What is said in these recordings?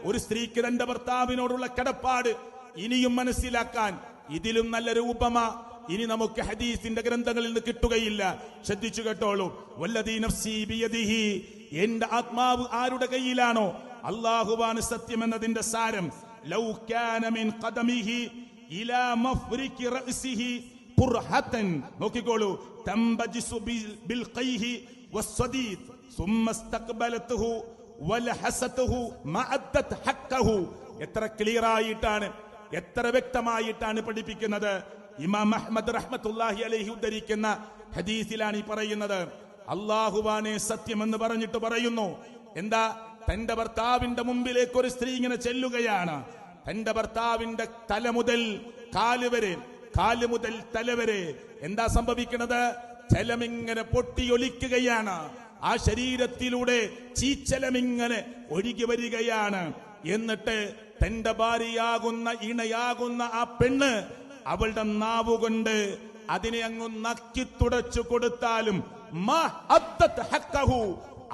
ഒരു സ്ത്രീക്ക് തന്റെ ഭർത്താവിനോടുള്ള കടപ്പാട് ഇനിയും മനസ്സിലാക്കാൻ ഇതിലും നല്ലൊരു ഉപമ ഇനി നമുക്ക് ഹദീസിന്റെ ഗ്രന്ഥങ്ങളിൽ നിന്ന് കിട്ടുകയില്ല. ശ്രദ്ധിച്ചു കേട്ടോളൂ. വല്ലദീ നഫ്സി ബിയദിഹി, എന്റെ ആത്മാവ് ആരുടെ കയ്യിലാണോ അല്ലാഹുവാണ് സത്യം എന്നതിന്റെ സാരം. ലൗ കാന മിൻ ഖദമിഹി ഇലാ മഫ്രികി റഅസിഹി ഖുർഹതൻ, നോക്കിക്കോളൂ, തംബജിസു ബിൽ ഖൈഹി വസ്സദീദ് സുമ്മ ഇസ്തഖ്ബലതുഹു വലഹസതുഹു മഅദ്ദത് ഹഖഹു. എത്ര ക്ലിയർ ആയിട്ടാണ്, എത്ര വ്യക്തമായിട്ടാണ് പഠിപ്പിക്കുന്നത്. ഇമാം അഹ്മദ് റഹ്മത്തുള്ളാഹി അലൈഹി ഉദ്ധരിക്കുന്ന ഹദീസിലാണ് ഈ പറയുന്നത്. അല്ലാഹുവാനെ സത്യമെന്ന് പറഞ്ഞിട്ട് പറയുന്നു. എന്താ? തന്റെ ഭർത്താവിന്റെ മുമ്പിലേക്ക് ഒരു സ്ത്രീ ഇങ്ങനെ ചെല്ലുകയാണ്. തന്റെ ഭർത്താവിന്റെ തല മുതൽ കാല് വരെ, കാല് മുതൽ തല വരെ എന്താ സംഭവിക്കുന്നത്? ജലമിങ്ങനെ പൊട്ടിയൊലിക്കുകയാണ്. ആ ശരീരത്തിലൂടെ ചീച്ചലമിങ്ങനെ ഒഴുകി വരികയാണ്. എന്നിട്ട് തന്റെ ഭാര്യയാകുന്ന, ഇണയാകുന്ന ആ പെണ്ണ് അവളുടെ നാവുകൊണ്ട് അതിനെ അങ്ങ് നക്കി തുടച്ചു കൊടുത്താലും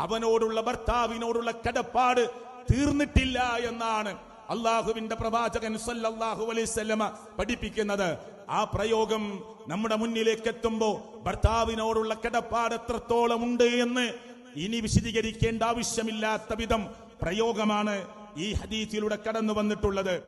അവനോടുള്ള, ഭർത്താവിനോടുള്ള കടപ്പാട് തീർന്നിട്ടില്ല എന്നാണ് അള്ളാഹുവിന്റെ പ്രവാചകൻ സല്ലല്ലാഹു അലൈഹി വസല്ലമ പഠിപ്പിക്കുന്നത്. ആ പ്രയോഗം നമ്മുടെ മുന്നിലേക്ക് എത്തുമ്പോ ഭർത്താവിനോടുള്ള കടപ്പാട് എത്രത്തോളം ഉണ്ട് എന്ന് ഇനി വിശദീകരിക്കേണ്ട ആവശ്യമില്ലാത്ത വിധം പ്രയോഗമാണ് ഈ ഹദീസിലൂടെ കടന്നു വന്നിട്ടുള്ളത്.